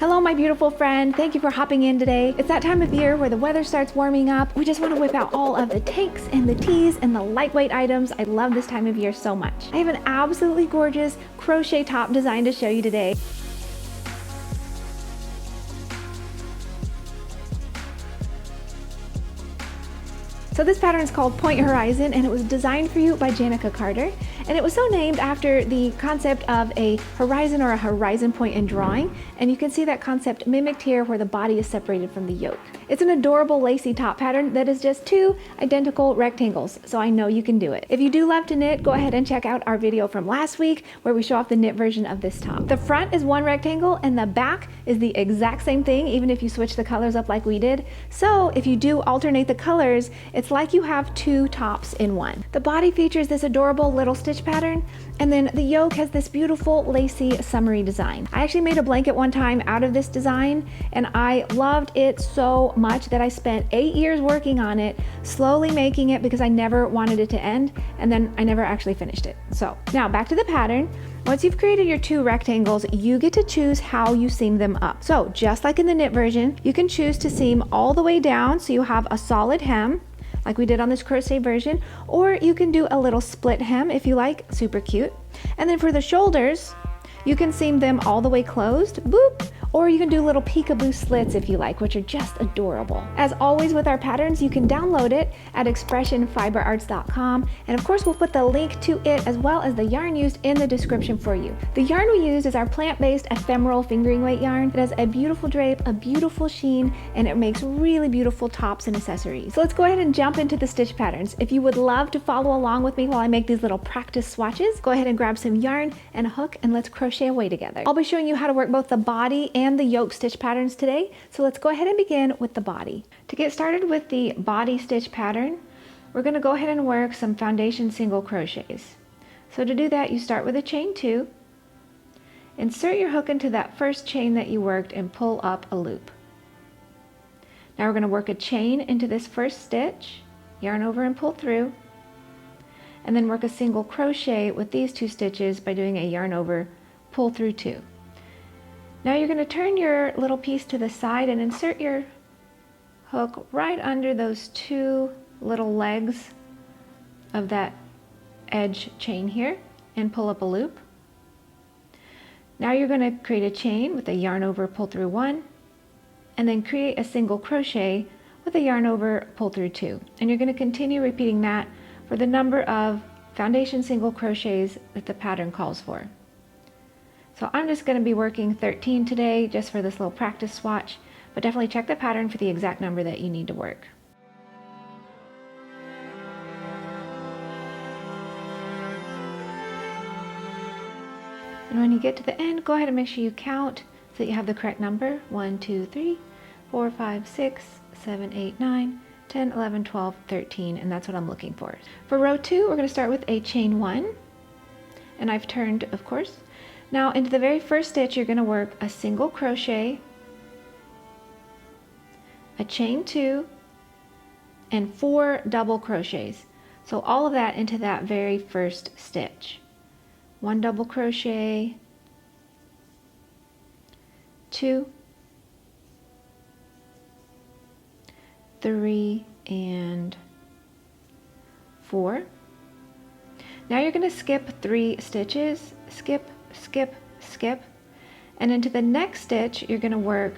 Hello, my beautiful friend. Thank you for hopping in today. It's that time of year where the weather starts warming up. We just want to whip out all of the tanks and the tees and the lightweight items. I love this time of year so much. I have an absolutely gorgeous crochet top design to show you today. So this pattern is called Point Horizon, and it was designed for you by Janica Carter. And it was so named after the concept of a horizon or a horizon point in drawing. And you can see that concept mimicked here where the body is separated from the yoke. It's an adorable lacy top pattern that is just two identical rectangles. So I know you can do it. If you do love to knit, go ahead and check out our video from last week where we show off the knit version of this top. The front is one rectangle and the back is the exact same thing, even if you switch the colors up like we did. So if you do alternate the colors, it's like you have two tops in one. The body features this adorable little stitch pattern, and then the yoke has this beautiful lacy summery design. I actually made a blanket one time out of this design, and I loved it so much that I spent 8 years working on it, slowly making it because I never wanted it to end, and then I never actually finished it. So now back to the pattern. Once you've created your two rectangles, you get to choose how you seam them up. So just like in the knit version, you can choose to seam all the way down so you have a solid hem, like we did on this crochet version, or you can do a little split hem if you like, super cute. And then for the shoulders, you can seam them all the way closed, boop, or you can do little peekaboo slits if you like, which are just adorable. As always with our patterns, you can download it at expressionfiberarts.com, and of course we'll put the link to it as well as the yarn used in the description for you. The yarn we use is our plant-based ephemeral fingering weight yarn. It has a beautiful drape, a beautiful sheen, and it makes really beautiful tops and accessories. So let's go ahead and jump into the stitch patterns. If you would love to follow along with me while I make these little practice swatches, go ahead and grab some yarn and a hook and let's crochet away together. I'll be showing you how to work both the body and the yoke stitch patterns today, so let's go ahead and begin with the body. To get started with the body stitch pattern, we're going to go ahead and work some foundation single crochets. So to do that, you start with a chain 2, insert your hook into that first chain that you worked and pull up a loop. Now we're going to work a chain into this first stitch, yarn over and pull through, and then work a single crochet with these two stitches by doing a yarn over, pull through 2. Now you're going to turn your little piece to the side and insert your hook right under those two little legs of that edge chain here and pull up a loop. Now you're going to create a chain with a yarn over, pull through 1, and then create a single crochet with a yarn over, pull through 2. And you're going to continue repeating that for the number of foundation single crochets that the pattern calls for. So I'm just going to be working 13 today just for this little practice swatch, but definitely check the pattern for the exact number that you need to work. And when you get to the end, go ahead and make sure you count so that you have the correct number. 1, 2, 3, 4, 5, 6, 7, 8, 9, 10, 11, 12, 13, and that's what I'm looking for. For row 2, we're going to start with a chain 1, and I've turned, of course. Now into the very first stitch, you're going to work a single crochet, a chain 2, and 4 double crochets. So all of that into that very first stitch. 1 double crochet, 2, 3, and 4. Now you're going to skip 3 stitches, skip, skip, skip, and into the next stitch you're going to work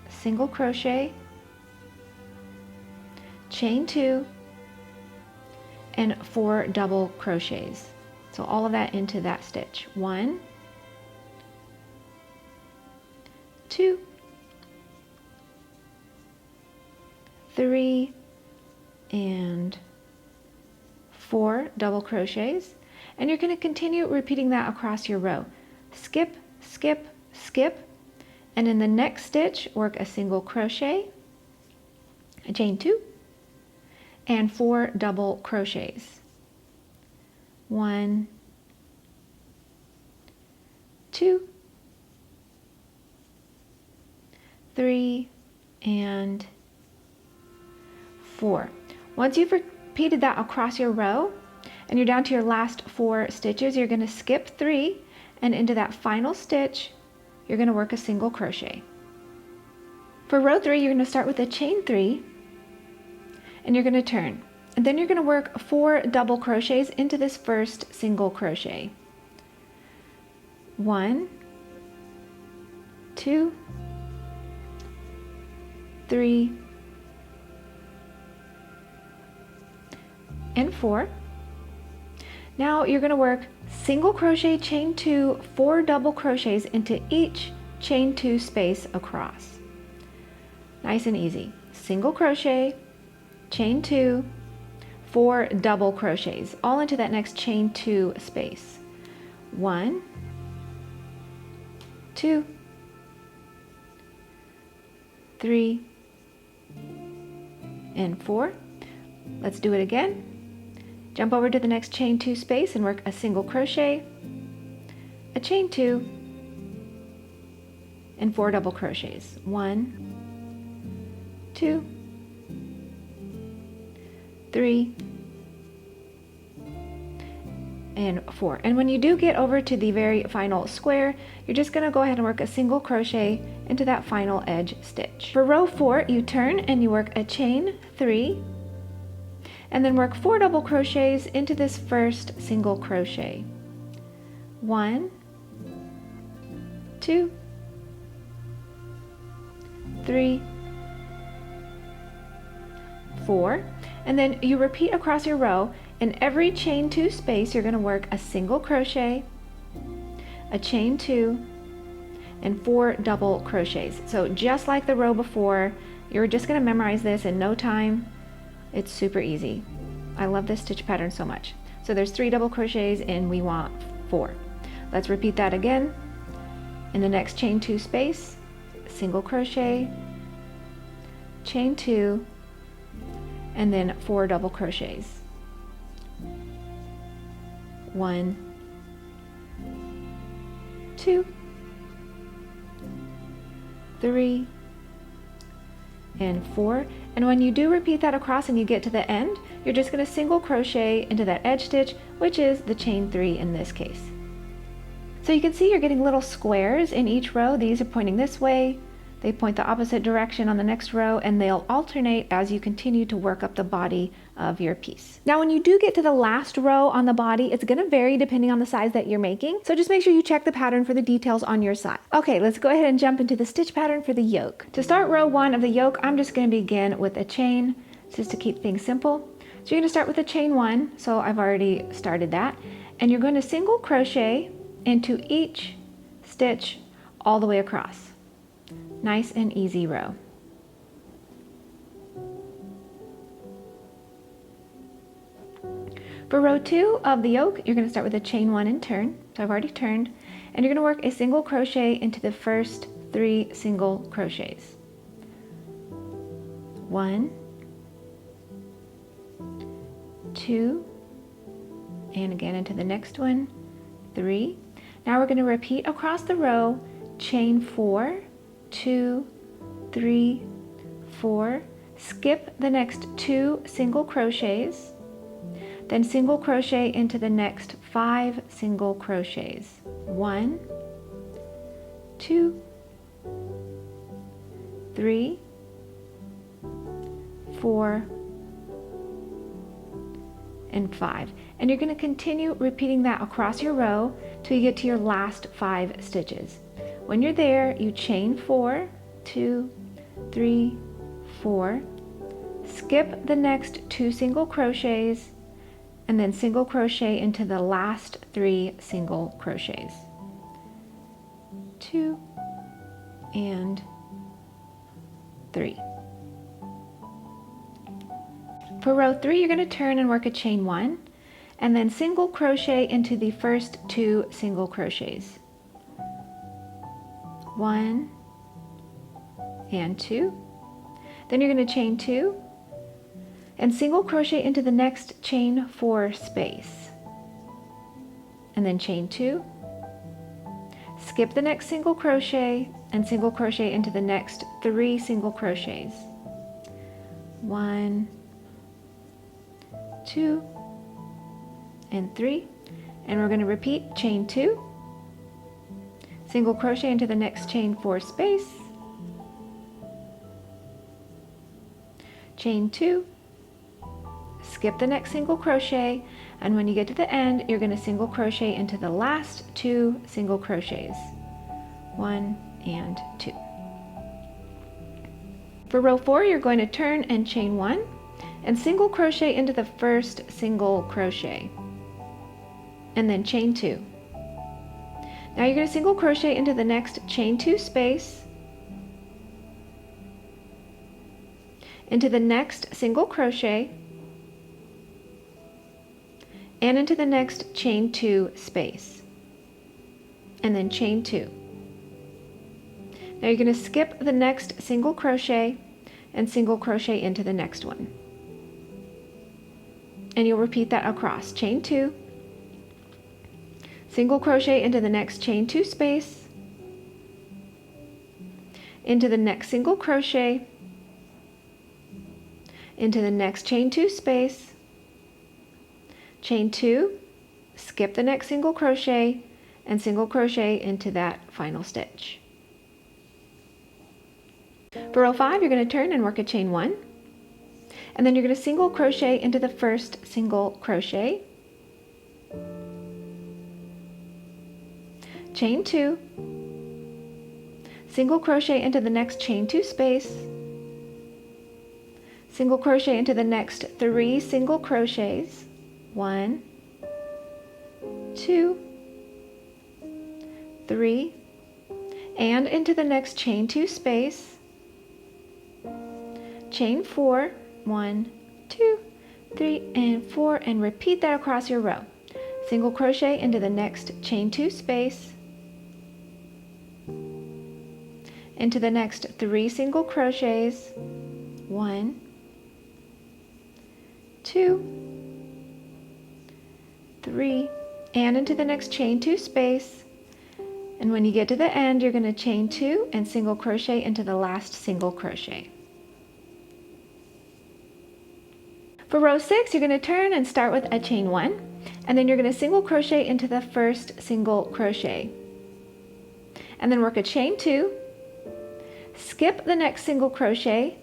single crochet, chain 2, and 4 double crochets. So all of that into that stitch. 1, 2, 3, and 4 double crochets, and you're going to continue repeating that across your row. Skip, skip, skip, and in the next stitch work a single crochet, a chain 2, and 4 double crochets. 1, 2, 3, and 4. Once you've repeated that across your row and you're down to your last 4 stitches, you're going to skip 3, and into that final stitch you're going to work a single crochet. For row 3, you're going to start with a chain 3, and you're going to turn. And then you're going to work 4 double crochets into this first single crochet. 1, 2, 3, and 4. Now you're going to work single crochet, chain 2, 4 double crochets into each chain 2 space across. Nice and easy. Single crochet, chain 2, 4 double crochets, all into that next chain 2 space. 1, 2, 3, and 4. Let's do it again. Jump over to the next chain 2 space and work a single crochet, a chain 2, and 4 double crochets. 1, 2, 3, and 4. And when you do get over to the very final square, you're just going to go ahead and work a single crochet into that final edge stitch. For row 4, you turn and you work a chain 3, and then work 4 double crochets into this first single crochet. 1, 2, 3, 4, and then you repeat across your row. In every chain 2 space, you're going to work a single crochet, a chain 2, and 4 double crochets. So just like the row before, you're just going to memorize this in no time. It's super easy. I love this stitch pattern so much. So there's 3 double crochets and we want 4. Let's repeat that again. In the next chain 2 space, single crochet, chain 2, and then 4 double crochets. 1, 2, 3, and 4. And when you do repeat that across and you get to the end, you're just going to single crochet into that edge stitch, which is the chain 3 in this case. So you can see you're getting little squares in each row. These are pointing this way, they point the opposite direction on the next row, and they'll alternate as you continue to work up the body of your piece. Now when you do get to the last row on the body, it's going to vary depending on the size that you're making, so just make sure you check the pattern for the details on your side. Okay, let's go ahead and jump into the stitch pattern for the yoke. To start row 1 of the yoke, I'm just going to begin with a chain, just to keep things simple. So you're going to start with a chain 1, so I've already started that, and you're going to single crochet into each stitch all the way across. Nice and easy row. For row 2 of the yoke, you're going to start with a chain 1 and turn. So I've already turned, and you're going to work a single crochet into the first 3 single crochets. 1, 2, and again into the next one, 3. Now we're going to repeat across the row, chain 4, 2, 3, 4, skip the next 2 single crochets, then single crochet into the next 5 single crochets. 1, 2, 3, 4, and 5. And you're going to continue repeating that across your row till you get to your last 5 stitches. When you're there, you chain 4, 2, 3, 4, skip the next 2 single crochets, and then single crochet into the last 3 single crochets. 2 and 3. For row 3, you're going to turn and work a chain 1, and then single crochet into the first 2 single crochets. 1 and 2. Then you're going to chain 2 and single crochet into the next chain 4 space, and then chain 2, skip the next single crochet and single crochet into the next 3 single crochets. 1, 2, and 3. And we're going to repeat chain 2, single crochet into the next chain 4 space, chain 2, skip the next single crochet, and when you get to the end, you're going to single crochet into the last 2 single crochets, 1 and 2. For row 4, you're going to turn and chain 1 and single crochet into the first single crochet, and then chain 2. Now you're going to single crochet into the next chain 2 space, into the next single crochet, and into the next chain 2 space, and then chain 2. Now you're going to skip the next single crochet and single crochet into the next one. And you'll repeat that across. Chain 2, single crochet into the next chain 2 space, into the next single crochet, into the next chain 2 space, chain 2, skip the next single crochet, and single crochet into that final stitch. For row 5, you're going to turn and work a chain 1, and then you're going to single crochet into the first single crochet, chain 2, single crochet into the next chain 2 space, single crochet into the next 3 single crochets, 1, 2, 3, and into the next chain 2 space, chain 4, 1, 2, 3, and 4, and repeat that across your row. Single crochet into the next chain 2 space, into the next 3 single crochets, 1, 2, 3, and into the next chain 2 space, and when you get to the end, you're going to chain 2 and single crochet into the last single crochet. For row 6, you're going to turn and start with a chain 1, and then you're going to single crochet into the first single crochet, and then work a chain 2, skip the next single crochet,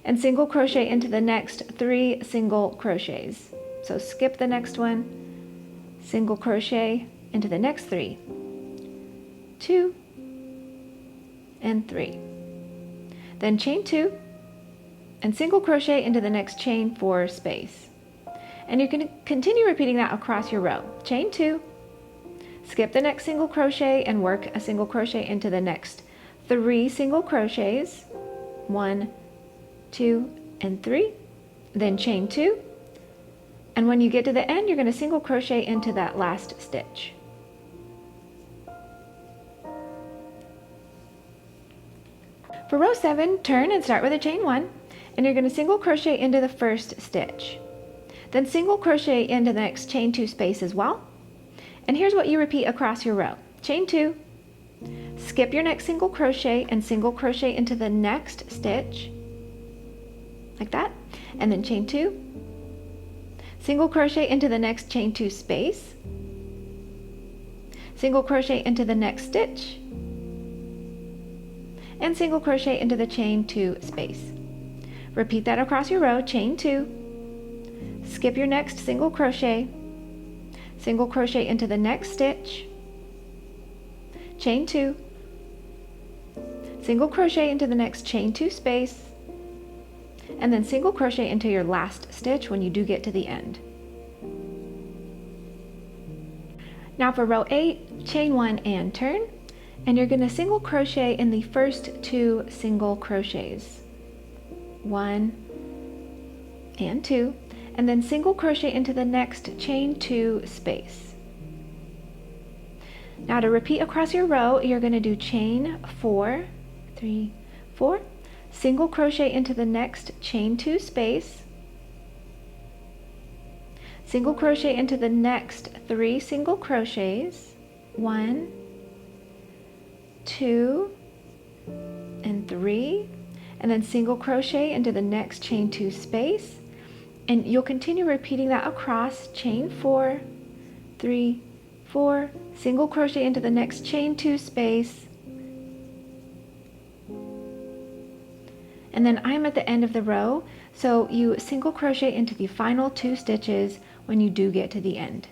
and single crochet into the next 3 single crochets. So skip the next one, single crochet into the next 3, 2, and 3. Then chain 2, and single crochet into the next chain 4 space. And you can continue repeating that across your row. Chain 2, skip the next single crochet and work a single crochet into the next 3 single crochets, 1, 2, and 3, then chain 2, and when you get to the end, you're going to single crochet into that last stitch. For row 7, turn and start with a chain 1, and you're going to single crochet into the first stitch. Then single crochet into the next chain 2 space as well. And here's what you repeat across your row. Chain 2, skip your next single crochet and single crochet into the next stitch, like that, and then chain 2, single crochet into the next chain 2 space, single crochet into the next stitch, and single crochet into the chain 2 space. Repeat that across your row. Chain 2, skip your next single crochet, single crochet into the next stitch, chain 2, single crochet into the next chain 2 space, and then single crochet into your last stitch when you do get to the end. Now for row 8, chain 1 and turn, and you're going to single crochet in the first 2 single crochets, 1 and 2, and then single crochet into the next chain 2 space. Now to repeat across your row, you're going to do chain 4, 3, 4, single crochet into the next chain 2 space, single crochet into the next 3 single crochets, 1, 2, and 3, and then single crochet into the next chain 2 space, and you'll continue repeating that across. Chain 4, 3, 4, single crochet into the next chain 2 space, and then I'm at the end of the row, so you single crochet into the final 2 stitches when you do get to the end.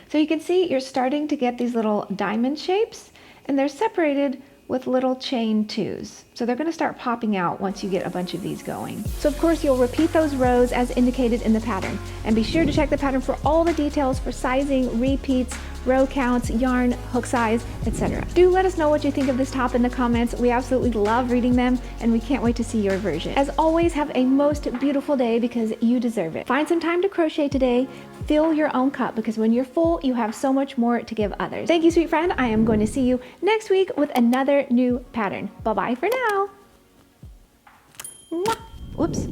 So you can see you're starting to get these little diamond shapes, and they're separated with little chain 2s. So they're going to start popping out once you get a bunch of these going. So of course you'll repeat those rows as indicated in the pattern, and be sure to check the pattern for all the details for sizing, repeats, row counts, yarn, hook size, etc. Do let us know what you think of this top in the comments. We absolutely love reading them, and we can't wait to see your version. As always, have a most beautiful day because you deserve it. Find some time to crochet today. Fill your own cup, because when you're full, you have so much more to give others. Thank you, sweet friend. I am going to see you next week with another new pattern. Bye-bye for now. Mwah. Whoops.